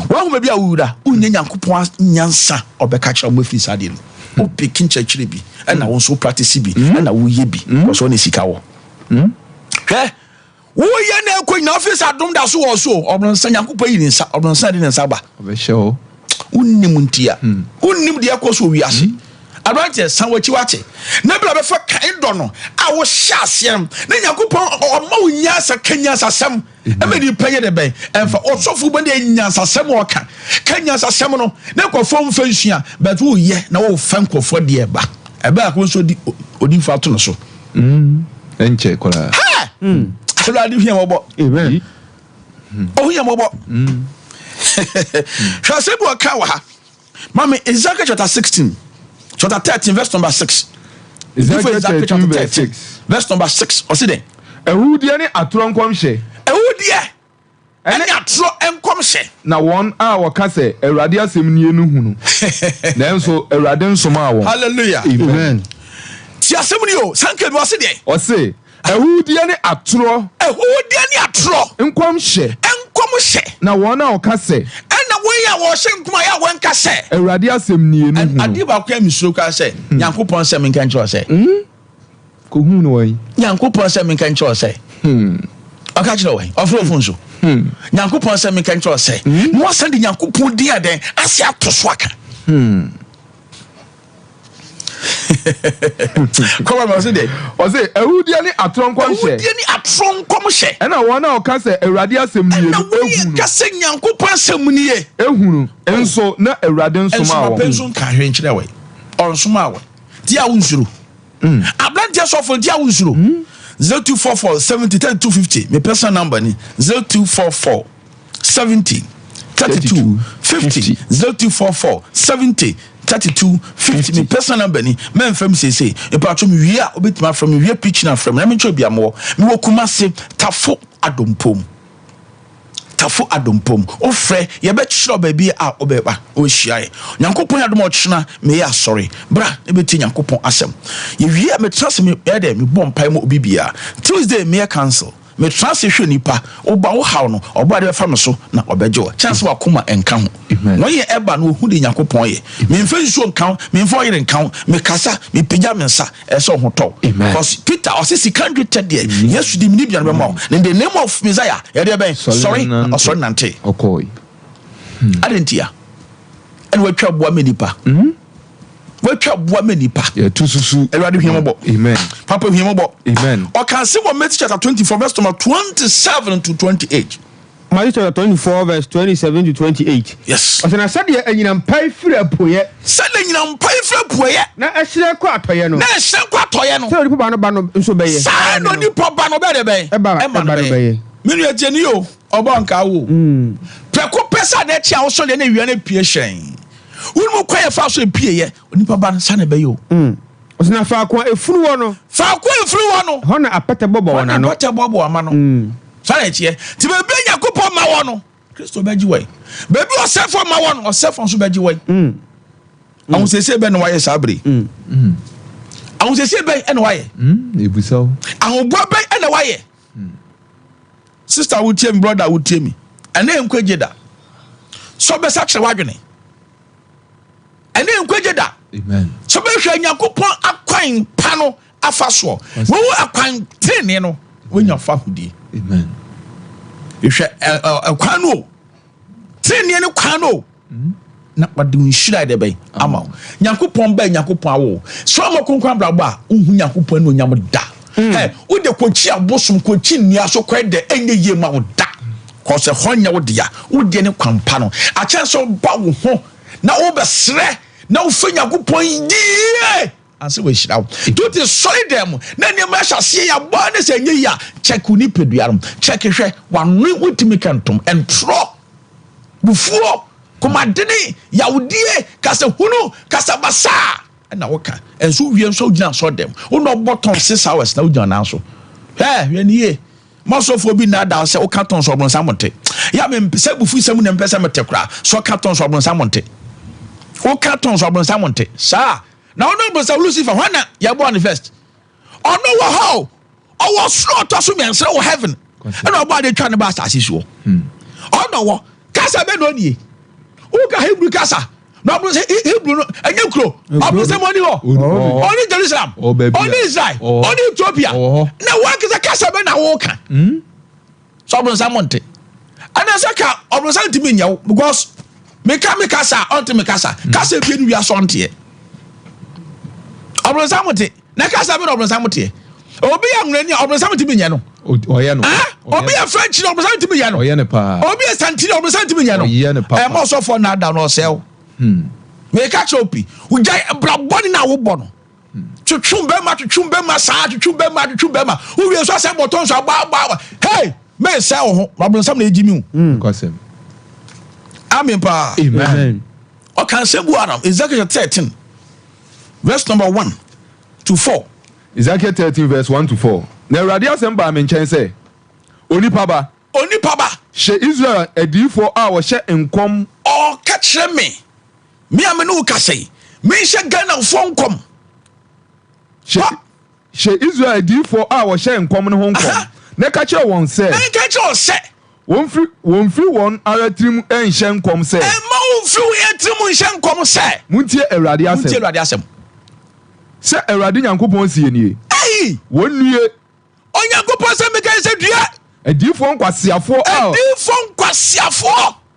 S1: wo ba bia uwura unye nyankopon nyansa obeka kira mo fi sade no o pikin nkyekire bi na wo so practice bi na wo ye bi wo so ne sika wo wo ye na ko na office adom da so wo so obronsa nyankopon yi ni nsa obronsa de nsa ba
S3: obehye o
S1: unnim ntia unnim de akoso wiase abrante san wachi wache na bla be fa kan do no a wo hya asem na nyankopon o ma unya sa kanya sasem e me di panye de ben emfa osofu bo de nya sasem o ka kanya sasem no na ko fom fa nsua but wo ye na wo fa nkofo de ba e ba ko so di odi fa to no so
S3: enche kola
S1: so la di hia mobo
S2: amen
S1: oh hia mobo Shasebu akawa ha mama Ezekiel chapter 16 chapter 13 verse number 6
S3: Ezekiel chapter 13
S1: verse number 6 o see there
S3: ehudie ni atoro nkomhye
S1: ehudie ene atoro enkomhye
S3: na won a woka se awurade asem nie no hunu nanso awurade nsoma won
S1: hallelujah
S2: amen
S1: ti asem ni o sanke bi o see there
S3: o say ehudie ni atoro nkomhye na won a woka se
S1: ya wo shenkuma ya wanka se
S3: awurade asem nie no hunu
S1: ade ba kwa misuro ka se nyankopon se menka ncho se
S3: ko hunu no wan
S1: nyankopon se menka ncho se aka kire wan ofrofo nso nyankopon se menka ncho se mo sande nyankopon dia den ase atoso aka Come on, say that.
S3: O say ehudie ni atronkom hye.
S1: Ehudie ni atronkom hye.
S3: E na won na o ka say Awurade asem ni ehunu.
S1: Ehunu. Ka say Nyankopon asem ni ye.
S3: Ehunu. Enso na Awurade nsoma wo.
S1: Enso penso ka hwe nkyere we. Onsoma wo. Dia wunsuru. Ablantia sofo dia wunsuru. 0244 70 250. My personal number ni 0244 70 32 50. 0244 70 32 50. My personal number ni men fam say e pa twa me wie a obetima from me wie pitch na from na me twa bia mo me wo Kumase Tafo Adompom o frɛ ye be kyerɛ baabi a obeba o hyiae Nyankopɔn adom ɔkyena me ya sorry bra e beti Nyankopɔn asɛm ye wie me trust me e de me bɔ mpai mo obi bia Tuesday me cancel me trust hwe nipa oba wo haw no oba de fa me so na obegye chance wa koma enka ho no ye eba no hu de Nyankopɔn ye me mfa nsuo nka me mfa yere nka me kasa me pagya me nsa ɛsɛ ho tɔ because Peter osisi country ted there yesu di mini bia no be in the name of Messiah ye de ben sorry nante
S3: okoi
S1: adentia and we twa boa me nipa we twa boa me nipa
S3: ye tu susu
S1: Awurade hwembo
S3: amen
S1: papa hwembo
S3: amen
S1: o can see what Matthew chapter 24 verse 27 to 28.
S2: Matthew chapter 24 verse 27 to 28.
S1: Yes.
S2: Osana sadia enyinam pai firi apoye.
S1: Sadia enyinam pai firi apoye.
S2: Na ehire kwa atoye no.
S1: Na ehire kwa atoye no.
S2: Se onipa ba no nso beye.
S1: Sa no nipa ba no be de beye.
S2: Eba no beye.
S1: Menu etieni o obo nka wo. Preko pesa na etia wo so de na ewia na pie hyen. Wonu kwa ye fa so pie ye onipa ba no sa na beye o.
S2: Osana fa kwa efunu wo no.
S1: Fa kwa efunu wo no.
S2: Ho na apete bobo wona no.
S1: Apete bobo ama no. Sare etie. Ti be Nyankopɔn ma wo no. Kristo beji we. Baby osefo ma wo no, osefo so beji we. Awon sese be no waye sabre. Awon sese be e no waye.
S3: Ebusaw.
S1: Awon bo be e no waye. Sister would tell me, brother would tell me. And then kwejeda. So be sa kire wadwene. And then kwejeda.
S3: Amen.
S1: So be hwe Nyankopɔn akwan pa no afa so. Wo akwan tene no, wo nya fa hudi.
S3: Amen.
S1: Hwe akwan no. Tene no kwan no. Na wade unhira de ben ama. Nyankopɔn ba Nyankopɔn awo. So amakonkwan brabo a unhu Nyankopɔn no nyam da. Hey, wo de kochi abosom kochi nnua so kwede enye ye ma wo da. Cause honya wo dia, wo de ne kwampa no. A chance ba wo ho na wo besre na wo fa Nyankopɔn die. Anse we hira wo. Do the solid dem na ne ma hyase ya ba ne se enye ya check ni peduarum. Check hwe wanwe wotimi kantom entro. Bufuo komadene yawdie kasa hunu kasa basa. Na woka enso wie nso gina so dem wo no bottom 6 hours na ugina na so we ni ye masofo bi na da se wo carton so obron samonte ya me mpese bufu sem na mpese metekra so carton so obron samonte wo carton so obron samonte sa na wo no bosa Lucifer hwana ya born first ono wo how o wo slow to so me ensre wo heaven and obo dey twa ne ba asase so ono wo kasa be no nie wo ka Hebrew kasa no bro say Hebrew no enye kro bro say money ho only Jerusalem only Israel only Ethiopia na work is a kasa be na wo ka so bro say monte and say ka bro say ntimi nya because me kasa onti me kasa bi nu wi aso nte bro say monte na kasa be no bro say monte obi anwura ni bro say ntimi nya no
S3: oye no
S1: obi a French no bro say ntimi nya no
S3: oye ne pa
S1: obi a Santini bro say ntimi nya no
S3: oye ne pa
S1: mo so for na da no sell me catch opi ujai braboni na wo bono twumbe ma sa twumbe ma wo wie so se boton so ba hey me say wo ho babon sam na ejimi
S3: kwasem
S1: amen pa
S2: amen
S1: o kan se bu adam Ezekiel 13 verse number 1 to 4
S3: Ezekiel 13 verse 1 to 4 na Awurade asem ba me nchen se onipa ba she Israel adifo a wo hye enkom
S1: o ka kire me amene wo ka sei me hye Ghana fo nkom
S3: she Israel adifo a wo hye enkom ne ho nkom ne ka kire won se won fi won aratrim enhye nkom se
S1: ma won fi won aratrim enhye nkom se
S3: muntie Awurade asem se Awurade Nyankopɔn sie nie won nue
S1: Onyankopɔn se me ka se dua
S3: adifo nkwasiafo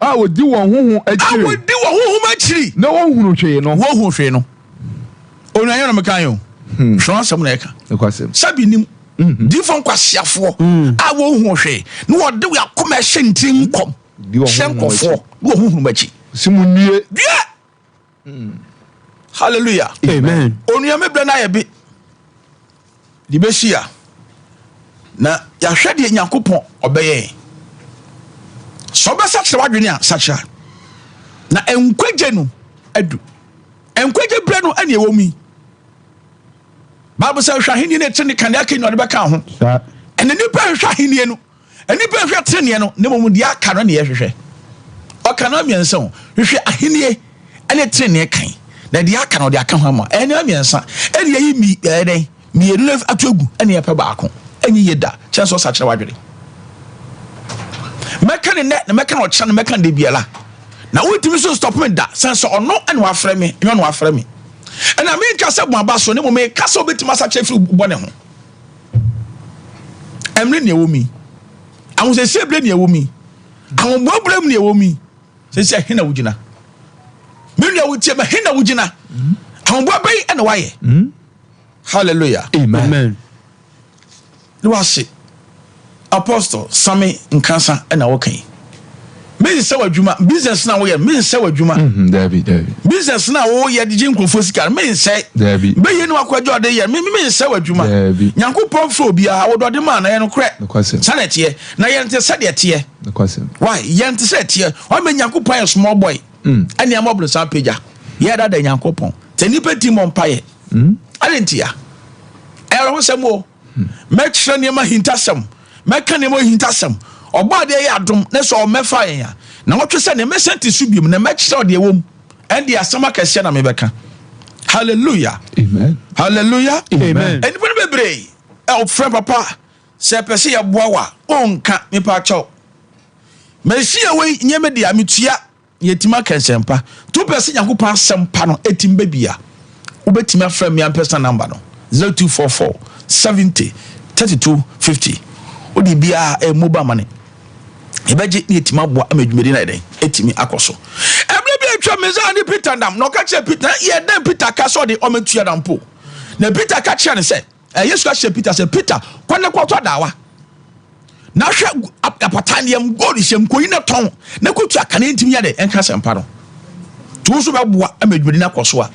S3: a wodi won hoho akiri
S1: na won hunu hwee no Onu ayo no mekan yo. Hwe asem na eka.
S3: Ekwasem.
S1: Sabi nim. Difon kwasiafo a wo hu hwe. No wo de ya koma hye ntin nkom. Shenkofo. Wo hu machi.
S3: Simunnie.
S1: Hallelujah.
S2: Amen.
S1: Onu ya mebra na ye bi. Di besia. Na ya hwe de Nyankopon obeye. So be sakra wadwene a sakra. Na enkwagye no adu. Enkwagye bra no ane ewo mi. Bible says hwahini ne tene kan aka no de beka ho. Ene ni pa hwahini no. Eni pa hwe tene no ne mom de aka no ne ye hwehwe. Oka no miensa ho. Hwehwe ahini ene tene kan. Na de aka no de aka ho ama. Ene miensa. Ene yi mi eden. Mi enu atogu ene ye pa baako. Ene yeda. Chanso sakra wadwene. Meka ne na meka no kya no meka de biela. Na wotimi so stop me da sense ono ene wa frɛ me enyo no wa frɛ me. And I mean kasa bu abaso ne mo me kasa obetima sa chefu bone ho. Emre ne ewo mi. Ahun se seble ne ewo mi. Ahun boblem ne ewo mi. Se hena wugina. Me ne wutie me hena wugina. Ahun bobai ene waye. Hallelujah.
S2: Amen.
S1: No wase. Apostle Sami Nkansa ena wokan. Me se wadwuma business na wo ye me se wadwuma
S3: David
S1: business na wo ye de jinkrofo sika me se
S3: David
S1: be ye ni wakwajo de ye me se wadwuma Nyankopon fo bia wo dode ma na ye no kre sanete ye na ye nte sade te why ye nte sade te o me Nyankopon ye small boy ani amoblo sa peja ye da Nyankopon te ni peti mo mpaye alentia e ro sem o me kire ne ma hintasem me ka ne mo hintasem oba de ya adom ne so o mefa yen ya na wotwe se ne mesenti subim na mekire de wom ende asama kase na mebeka. Hallelujah.
S3: Amen.
S1: Hallelujah.
S2: Amen.
S1: Eni bone bebre e o friend papa se pese ye boawa onka me pa chaw mesia we nyeme de ametua yetima kansempa to pese Nyankopon asempa no etimba bia obetima frame me ampesa number no 0244 70 32 50 odi bia e mobile money ebeje ni etima boa amadwumedi na eden etimi akoso ebre bi atwa meza ni Peter dam no ka che Peter ye den Peter ka so de o metua dam po na Peter ka che ne se Yesu ka che Peter se Peter kwane kwato dawa na hwe apataniam gold hyem koyi na ton na kotu akane ntimi ya de enka sempa no to so be boa amadwumedi na akoso a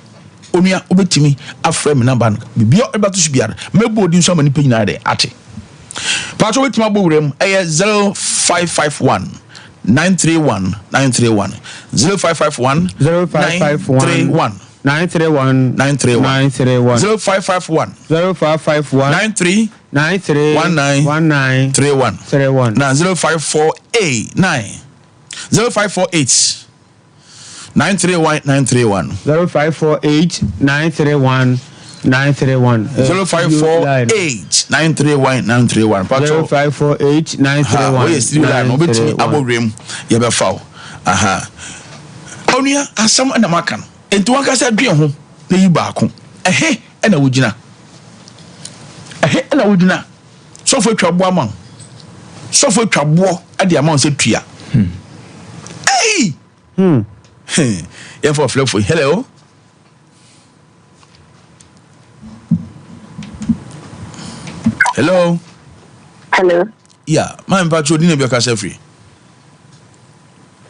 S1: onua obetimi afra me number no bibia ebato so bia mebo odi nso amani panyina de ate Pacho with my boom, 0551 931 931 0551 931 931 931 0551 93 1931 now 0548 931 931
S2: 0548 931 931
S1: 0548 931 931
S2: 0548 931
S1: oh yes you line obetimi abowrem ye be faw aha onia asam na maka no enti wanka sa dwen ho na yi baako na wugina na wugina sofo twabo ama sofo twabo ade ama se tua ye for flefo hello. Hello.
S4: Hello.
S1: Yeah, my patro didn't be a cash free.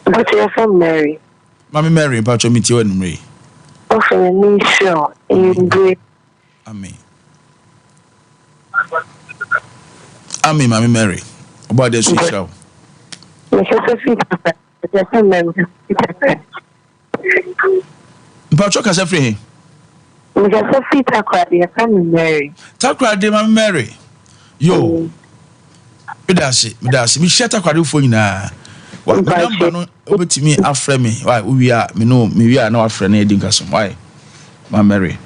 S4: But you're from Mary.
S1: Mammy Mary, patro meet you and Mary.
S4: Oh, for me, sure. In great.
S1: Amen. Amen, Mammy Mary. About the sweet show. Patro cash free.
S4: Mary.
S1: Talk right there, Mammy Mary. Yo. Medasi mi sheta kwade fo nyina wa number no obetimi afre me why we are me no me we are na afre na edin kaso why ma Mary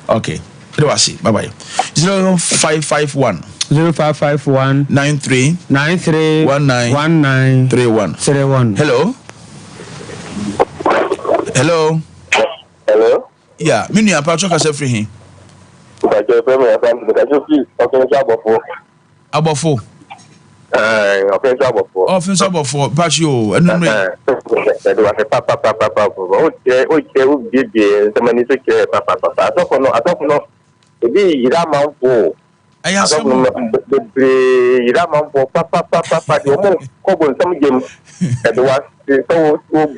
S1: okay it was bye bye 0551 93 19 31 hello yeah me nua pa choka se free hin abofo Offensive for Patio, and then
S5: there was a papa. Oh, somebody said, papa. I don't know. Maybe you don't know.
S1: I have some
S5: papa. You won't some game. That was so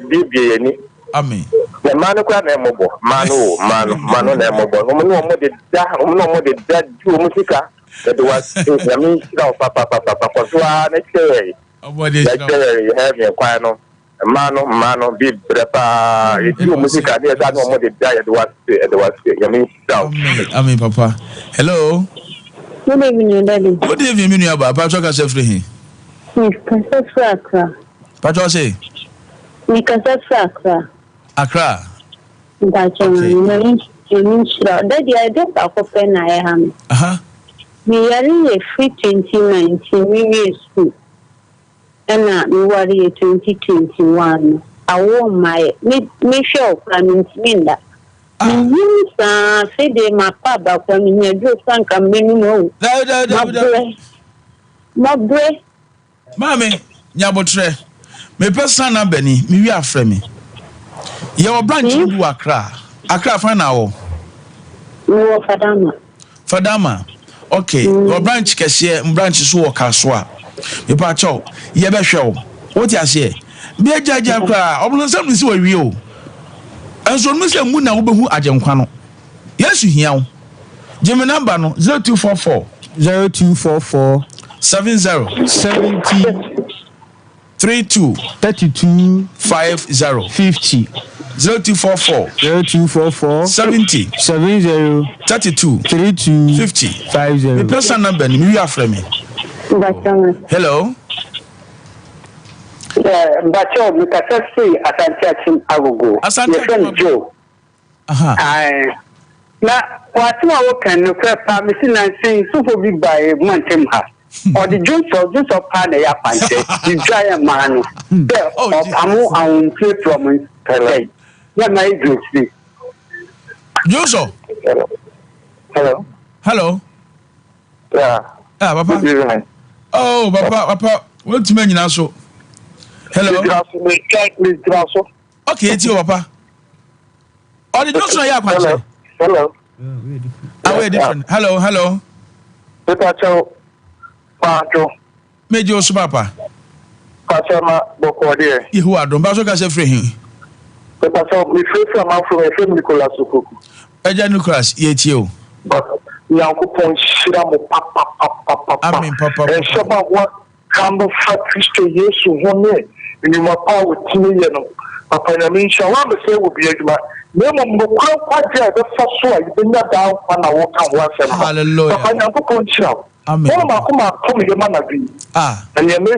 S5: baby.
S1: Amen.
S5: The man who can't mobile, Mano, Nemobile. No more did that, do musica. That was papa. Next day.
S1: What is
S5: you have a piano? Mano, big prepa. You musica, there's no more did that. It was,
S1: Amen, Papa. Hello.
S4: Good evening, Daddy.
S1: Good evening, Abba. Patrick has everything. Patrick say. Accra.
S4: Daddy, I don't open I am. We are in a free 2019 we school. And we were in 2021. I won my show planning that. Say they my papa coming here, do some coming home. No bread.
S1: Mammy, Yabotre. Me person Benny, me are frame. Your branch in Accra. Accra for now.
S4: No,
S1: Fadama. Okay, your branch cashier and branches walk as well. Me pacho, ye be show. What you say? Be a judge Accra, or something so real. And so Muslim Muna Ubu Ajanquano. Yes, you hear. Jimmy number no 0244 32 50 0244 70 32 50. The person number you are from me. Hello.
S6: But you can see as I'm churching Joe. Now, what you can look at Missing and saying super big by Mountain House. Or the juice of Pane Yapante, the giant man. I'm play from Pele. Yeah, my juice.
S1: Joso. Hello.
S5: Yeah.
S1: Papa. Oh, Papa. What's me now so? Hello. Okay, it's you, Papa. Oh, the Joso Yapante.
S5: Hello.
S1: We're different. Hello.
S5: Pacho.
S1: Major Papa.
S5: Pachama Bokode.
S1: You are don't pass us a free.
S5: Pacho, we free from our from Nicolas Suku.
S1: Eja Nicolas, yet you.
S5: But Yankupon Shiramo Papa.
S1: I mean, Papa.
S5: And Shaba what Campbell Fat Christo Yesu Hone. And you are power with Tiniano. Papa, I mean, Shawama say will be a man. No, quite the first one. You bring that down and I walk on once and
S1: hallelujah.
S5: Papa Yankupon Shao. Amen. And you may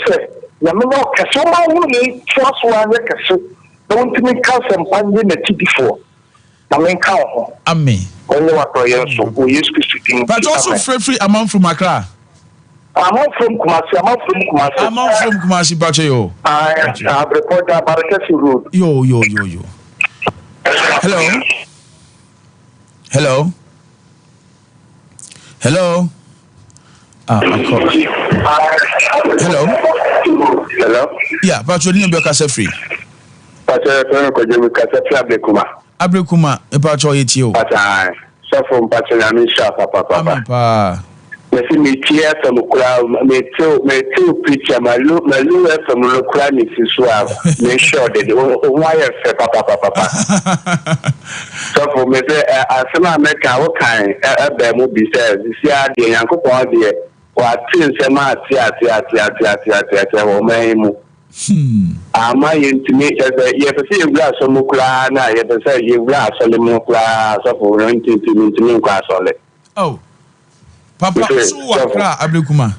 S5: say, Yamino Casoma will trust one record. Don't make us and find in the TV before. I mean, count.
S1: Amen.
S5: When you are praying, so we used to speak.
S1: But also free amount from Accra.
S5: I'm out from Kumasi.
S1: I'm out from Kumasi, Bacho.
S5: I have reported about a road.
S1: Yo. Hello. Hello. Yeah, but you didn't be a free. Abrekuma, a patch or it you.
S5: But I suffer from Patronami Shop, Papa. Me tears from crowd, me two preacher, my look from Lucranis is suave. Make sure that wire Papa. So for me, as some American, what kind of them be said, this year, the uncle party, what things a man, am I intimate as a you ever see a glass of Mukla? Now you ever say you glass of the Mukla, so for renting to me class on it.
S1: Oh. Papa, so Accra, Abrekuma.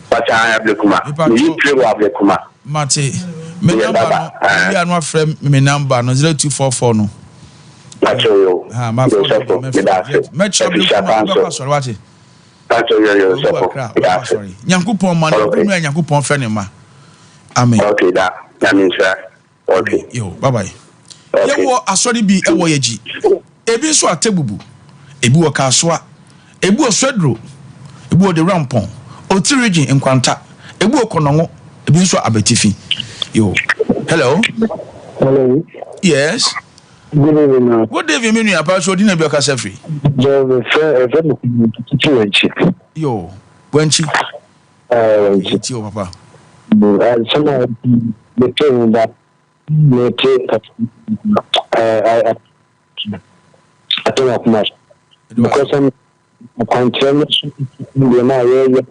S5: But I have Abrekuma. You play Abrekuma.
S1: Mate, me number, we are not friend, me number, no 0244 no.
S5: That's you.
S1: My phone. Metro Abrekuma, sorry, what?
S5: That's you.
S1: Sorry. Nyankupon man, Nyankupon friend ma. Amen.
S5: Okay, that means that. Okay.
S1: Yo, bye. Yewo asori bi ewo yeji. Ebi so atebubu. Ebi wo kaswa. Ebi oswedro. Ebi wo de rampon. Oti region in Kwanta. Ebu Okonongo, ebi so abetifi. Yo. Hello.
S7: Hello.
S1: Yes.
S7: Good evening.
S1: Good evening, Minu. Apa so dina bioka sefri. Yo. Wenchi.
S7: Wenchi.
S1: Yo, papa.
S7: Somehow the thing that I don't have much because I'm continuous in my area.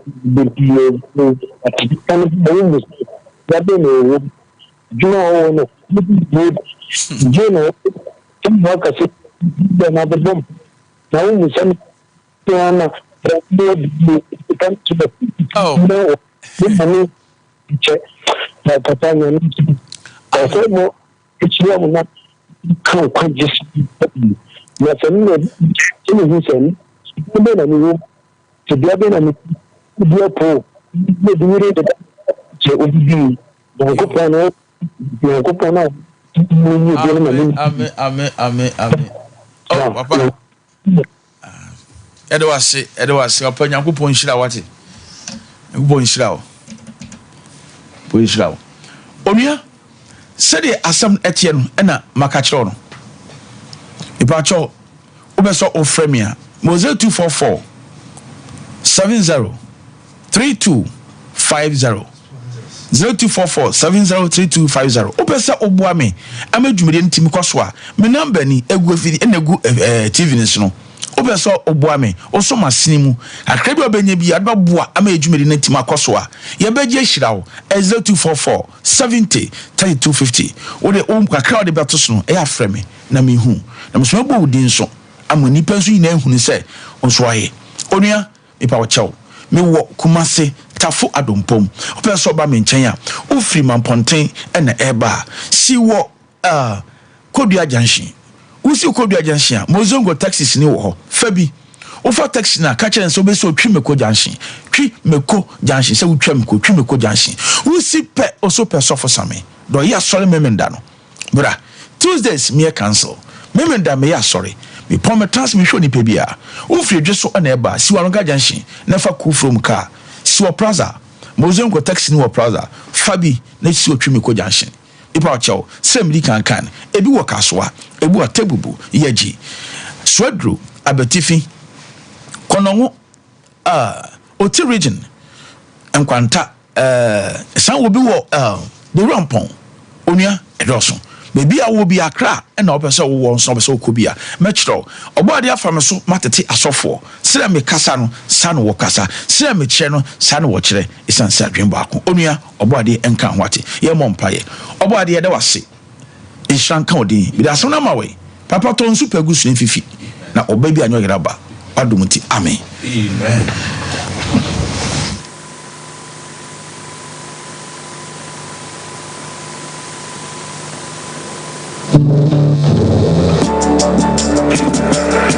S7: Oh, papa. Edwasi, opa Nyankopon hira wate. Nyankopon hira wo. Pon hira wo. Onua, sede asam etie no na maka kire no. Ipacho, obeso ofremia. Mose 244 70 3250 0244 703250. Opesa obua me amadwumede ntimi kwaso a me number ni egu afidi enegu TV ni so no. Opesa obua me oso masini mu akrabi obenya bi adba boa amadwumede ntimi akwaso a ye beje hira wo 0244 70 3250. Ode kakra ode beto so no e afre me na me hu na mso bo wudin so amoni penso yi na ehunu se onso aye onua ipa wo chew me wo kumase tafu adompom opeso ba me nchen a ofiri mamponten na eba si wo kodua junction usi kodua junction a mozongo taxis ni wo ho fabi ofa taxi na ka kire nso be so twimeko junction se wo twimeko junction usi pe oso pe sofo same do ya sori memenda no bra Tuesdays me cancel memenda me ya sori me pom transmission ni pebia ofiri dweso na eba si waronga junction na fa ku from car si wo plaza mozongo taxi ni wo plaza fabi na si otwimeko junction ipa ocho semli kan ebi wo kasoa ebi wo tebubu yeji swedro abetifi kononwo oti region enkwanta san obi wo the rampon onua edoso bebi a wo bi akra na opese wo nso opese okobia mechro oboade afam so matete asofo sira me kasa no sa no wo kasa sira me kire no sa no wo kire isanse adwen baako onua oboade enka hwate ye mompaye oboade ye de wase ihran kan odin bi da so na mawe papa to nsu pagu su fifi na oba bi anyo yeraba adumuti amen.